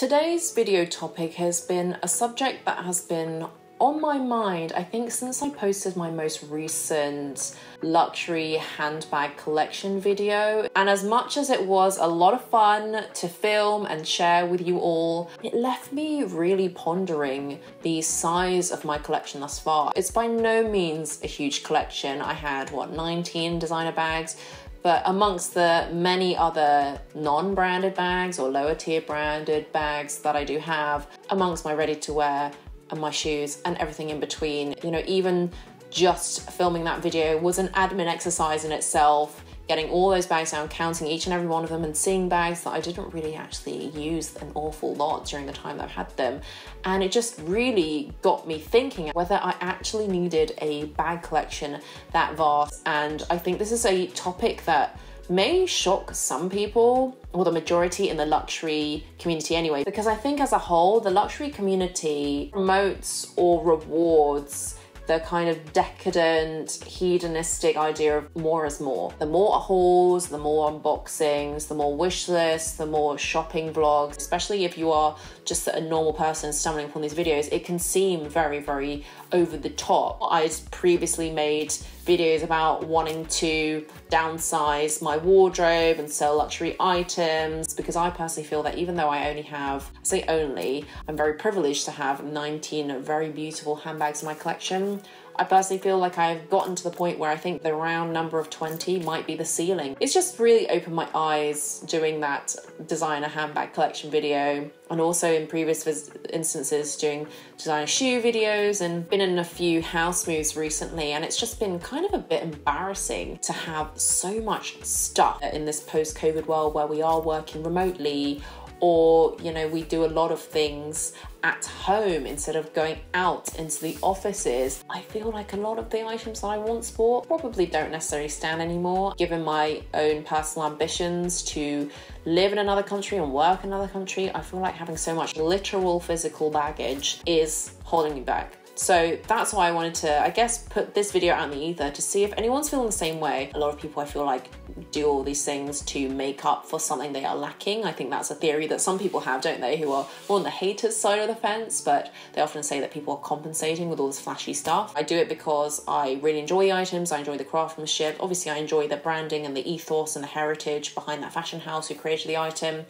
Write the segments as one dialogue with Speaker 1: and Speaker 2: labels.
Speaker 1: Today's video topic has been a subject that has been on my mind, I think, since I posted my most recent luxury handbag collection video. And as much as it was a lot of fun to film and share with you all, it left me really pondering the size of my collection thus far. It's by no means a huge collection. I had, 19 designer bags, but amongst the many other non-branded bags or lower tier branded bags that I do have, amongst my ready-to-wear and my shoes and everything in between, even just filming that video was an admin exercise in itself, getting all those bags down, counting each and every one of them and seeing bags that I didn't really actually use an awful lot during the time that I've had them. And it just really got me thinking whether I actually needed a bag collection that vast. And I think this is a topic that may shock some people, or the majority in the luxury community anyway, because I think as a whole, the luxury community promotes or rewards the kind of decadent, hedonistic idea of more is more. The more hauls, the more unboxings, the more wish lists, the more shopping vlogs, especially if you are just a normal person stumbling upon these videos, it can seem very, very over the top. I'd previously made videos about wanting to downsize my wardrobe and sell luxury items, because I personally feel that even though I only have, I'm very privileged to have 19 very beautiful handbags in my collection. I personally feel like I've gotten to the point where I think the round number of 20 might be the ceiling. It's just really opened my eyes doing that designer handbag collection video, and also in previous instances doing designer shoe videos, and been in a few house moves recently, and it's just been kind of a bit embarrassing to have so much stuff in this post-COVID world where we are working remotely, or we do a lot of things at home instead of going out into the offices. I feel like a lot of the items that I once bought probably don't necessarily stand anymore. Given my own personal ambitions to live in another country and work in another country, I feel like having so much literal physical baggage is holding me back. So that's why I wanted to, I guess, put this video out in the ether to see if anyone's feeling the same way. A lot of people, I feel like, do all these things to make up for something they are lacking. I think that's a theory that some people have, don't they, who are more on the haters side of the fence, but they often say that people are compensating with all this flashy stuff. I do it because I really enjoy the items, I enjoy the craftsmanship. Obviously, I enjoy the branding and the ethos and the heritage behind that fashion house who created the item.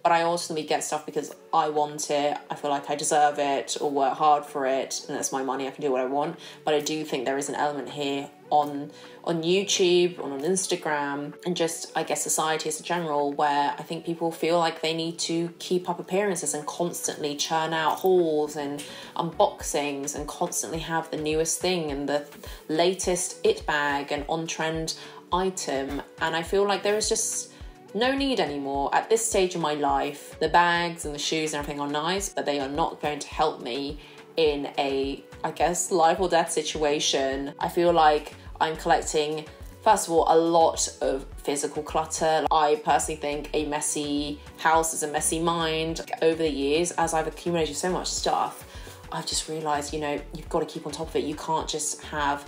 Speaker 1: But I ultimately get stuff because I want it, I feel like I deserve it, or work hard for it, and it's my money, I can do what I want. But I do think there is an element here on YouTube, on Instagram, and just, I guess, society as a general, where I think people feel like they need to keep up appearances and constantly churn out hauls and unboxings and constantly have the newest thing and the latest it bag and on-trend item. And I feel like there is just no need anymore. At this stage of my life, the bags and the shoes and everything are nice, but they are not going to help me in a, I guess, life or death situation. I feel like I'm collecting, first of all, a lot of physical clutter. I personally think a messy house is a messy mind. Over the years, as I've accumulated so much stuff, I've just realised, you've got to keep on top of it. You can't just have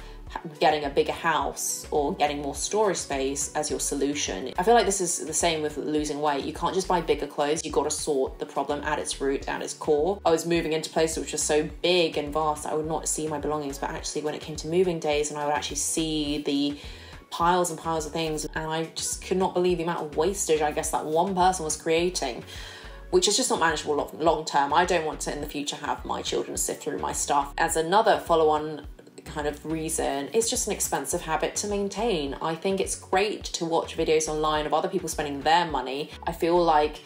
Speaker 1: getting a bigger house or getting more storage space as your solution. I feel like this is the same with losing weight. You can't just buy bigger clothes. You got to sort the problem at its root, at its core. I was moving into places which were so big and vast that I would not see my belongings, but actually when it came to moving days and I would actually see the piles and piles of things, and I just could not believe the amount of wastage, I guess, that one person was creating, which is just not manageable long term. I don't want to in the future have my children sift through my stuff. As another follow-on kind of reason, it's just an expensive habit to maintain. I think it's great to watch videos online of other people spending their money. I feel like,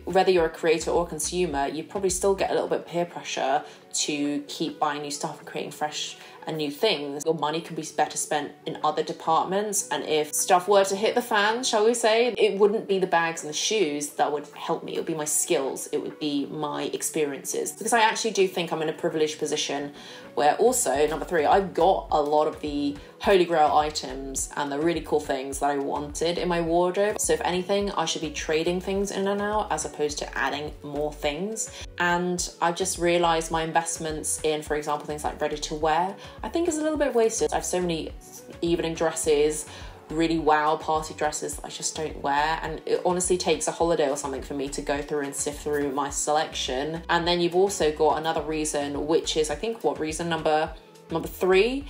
Speaker 1: whether you're a creator or a consumer, you probably still get a little bit of peer pressure to keep buying new stuff and creating fresh and new things. Your money can be better spent in other departments, and if stuff were to hit the fan, shall we say, it wouldn't be the bags and the shoes that would help me. It would be my skills, it would be my experiences, because I actually do think I'm in a privileged position where, also, number 3, I've got a lot of the holy grail items and the really cool things that I wanted in my wardrobe. So if anything, I should be trading things in and out as opposed to adding more things. And I've just realized my investments in, for example, things like ready to wear, I think is a little bit wasted. I have so many evening dresses, really wow party dresses that I just don't wear, and it honestly takes a holiday or something for me to go through and sift through my selection. And then you've also got another reason, which is I think reason number 3,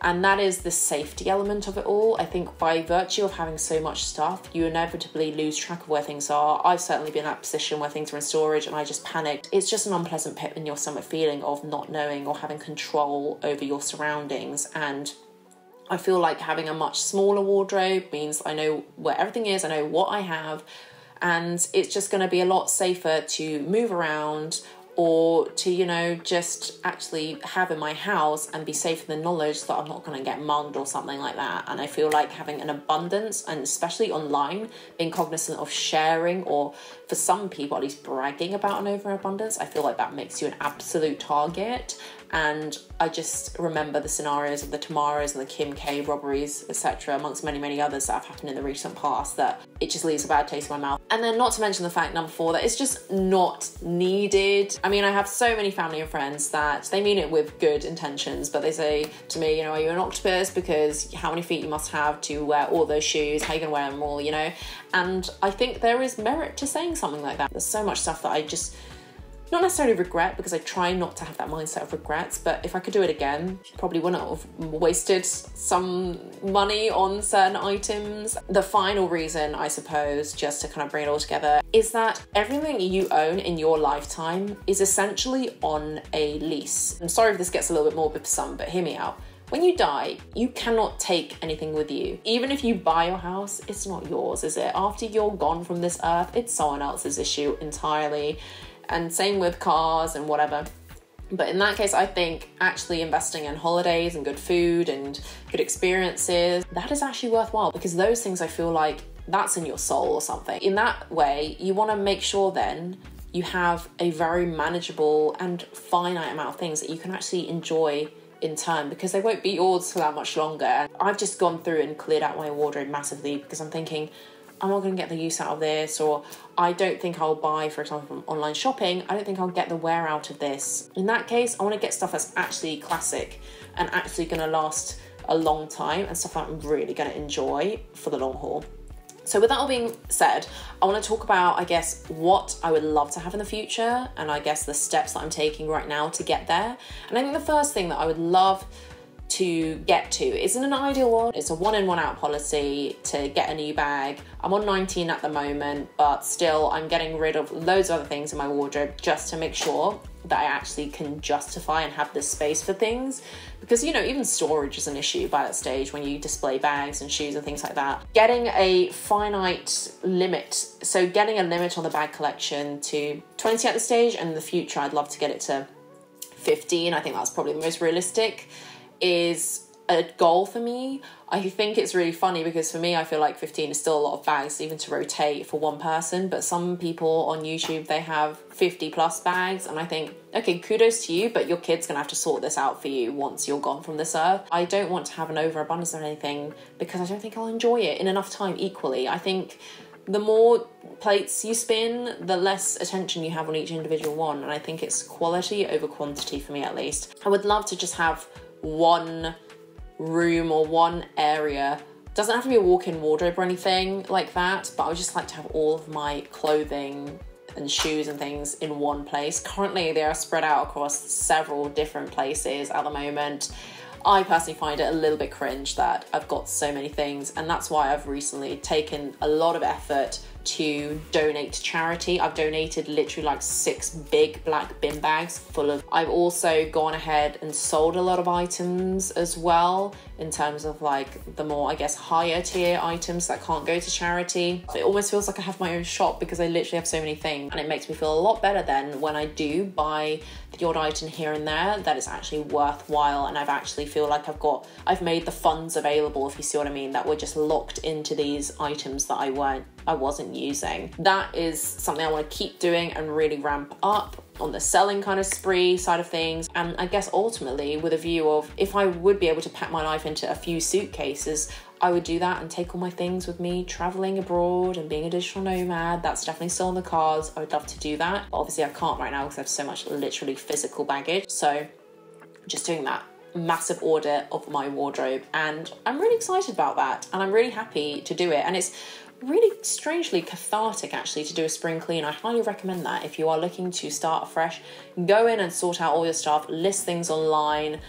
Speaker 1: and that is the safety element of it all. I think by virtue of having so much stuff, you inevitably lose track of where things are. I've certainly been in that position where things are in storage and I just panicked. It's just an unpleasant pit in your stomach feeling of not knowing or having control over your surroundings. And I feel like having a much smaller wardrobe means I know where everything is, I know what I have, and it's just going to be a lot safer to move around, or to, you know, just actually have in my house and be safe in the knowledge that I'm not going to get mugged or something like that. And I feel like having an abundance, and especially online, being cognizant of sharing, or for some people at least bragging about an overabundance, I feel like that makes you an absolute target. And I just remember the scenarios of the Tamaras and the Kim K robberies, etc., amongst many, many others that have happened in the recent past, that it just leaves a bad taste in my mouth. And then not to mention the fact, number 4, that it's just not needed. I mean, I have so many family and friends that they mean it with good intentions, but they say to me, you know, are you an octopus? Because how many feet you must have to wear all those shoes? How are you going to wear them all, you know? And I think there is merit to saying something like that. There's so much stuff that I just not necessarily regret, because I try not to have that mindset of regrets, but if I could do it again, probably wouldn't have wasted some money on certain items. The final reason, I suppose, just to kind of bring it all together, is that everything you own in your lifetime is essentially on a lease. I'm sorry if this gets a little bit morbid for some, but hear me out. When you die, you cannot take anything with you. Even if you buy your house, it's not yours, is it? After you're gone from this earth, it's someone else's issue entirely. And same with cars and whatever. But in that case, I think actually investing in holidays and good food and good experiences, that is actually worthwhile, because those things, I feel like that's in your soul or something. In that way, you want to make sure then you have a very manageable and finite amount of things that you can actually enjoy in turn, because they won't be yours for that much longer. And I've just gone through and cleared out my wardrobe massively, because I'm thinking, I'm not going to get the use out of this, or I don't think I'll buy, for example, from online shopping, I don't think I'll get the wear out of this. In that case, I want to get stuff that's actually classic and actually going to last a long time, and stuff that I'm really going to enjoy for the long haul. So with that all being said, I want to talk about, I guess, what I would love to have in the future, and I guess the steps that I'm taking right now to get there. And I think the first thing that I would love to get to isn't an ideal one. It's a 1 in 1 out policy to get a new bag. I'm on 19 at the moment, but still I'm getting rid of loads of other things in my wardrobe just to make sure that I actually can justify and have the space for things. Because, you know, even storage is an issue by that stage when you display bags and shoes and things like that. Getting a finite limit, so getting a limit on the bag collection to 20 at this stage, and in the future I'd love to get it to 15. I think that's probably the most realistic, is a goal for me. I think it's really funny because for me, I feel like 15 is still a lot of bags even to rotate for one person, but some people on YouTube, they have 50 plus bags, and I think, okay, kudos to you, but your kid's gonna have to sort this out for you once you're gone from this earth. I don't want to have an overabundance of anything because I don't think I'll enjoy it in enough time equally. I think the more plates you spin, the less attention you have on each individual one, and I think it's quality over quantity for me at least. I would love to just have one room or one area. Doesn't have to be a walk-in wardrobe or anything like that, but I would just like to have all of my clothing and shoes and things in one place. Currently they are spread out across several different places at the moment. I personally find it a little bit cringe that I've got so many things, and that's why I've recently taken a lot of effort to donate to charity. I've donated literally like 6 big black bin bags full of. I've also gone ahead and sold a lot of items as well, in terms of like the more, I guess, higher tier items that can't go to charity. It almost feels like I have my own shop because I literally have so many things, and it makes me feel a lot better then when I do buy the odd item here and there that it's actually worthwhile, and I've actually feel like I've made the funds available, if you see what I mean, that were just locked into these items that I wasn't using. That is something I want to keep doing and really ramp up on the selling kind of spree side of things. And I guess ultimately with a view of, if I would be able to pack my life into a few suitcases, I would do that and take all my things with me traveling abroad and being a digital nomad. That's definitely still on the cards. I would love to do that. But obviously I can't right now because I have so much literally physical baggage. So just doing that massive audit of my wardrobe, and I'm really excited about that, and I'm really happy to do it. And it's really strangely cathartic actually to do a spring clean. I highly recommend that if you are looking to start afresh. Go in and sort out all your stuff, list things online,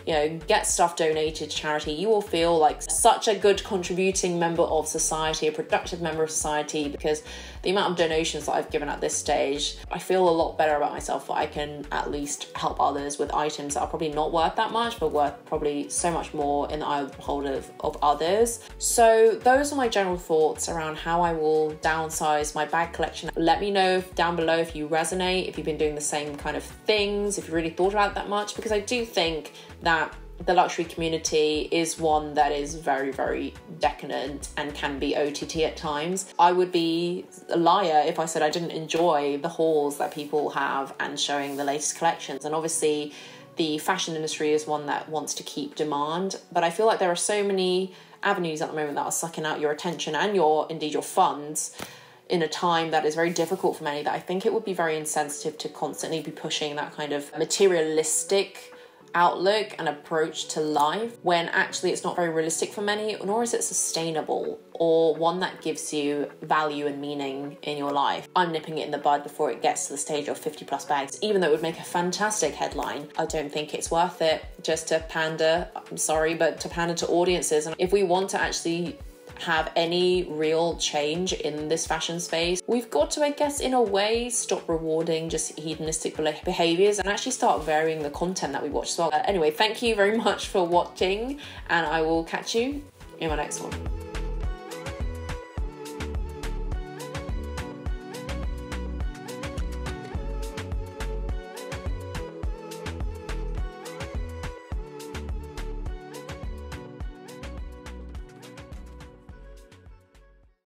Speaker 1: you know, get stuff donated to charity. You will feel like such a good contributing member of society, a productive member of society, because the amount of donations that I've given at this stage, I feel a lot better about myself that I can at least help others with items that are probably not worth that much, but worth probably so much more in the eye of the beholder of others. So those are my general thoughts around how I will downsize my bag collection. Let me know down below if you resonate, if you've been doing the same kind of things, if you really thought about it that much, because I do think that the luxury community is one that is very, very decadent and can be OTT at times. I would be a liar if I said I didn't enjoy the hauls that people have and showing the latest collections. And obviously the fashion industry is one that wants to keep demand, but I feel like there are so many avenues at the moment that are sucking out your attention and indeed your funds in a time that is very difficult for many, that I think it would be very insensitive to constantly be pushing that kind of materialistic outlook and approach to life when actually it's not very realistic for many, nor is it sustainable or one that gives you value and meaning in your life. I'm nipping it in the bud before it gets to the stage of 50+ bags. Even though it would make a fantastic headline, I don't think it's worth it just to pander, I'm sorry, but to pander to audiences. And if we want to actually have any real change in this fashion space, we've got to, I guess, in a way, stop rewarding just hedonistic behaviors and actually start varying the content that we watch as well. Anyway, thank you very much for watching, and I will catch you in my next one.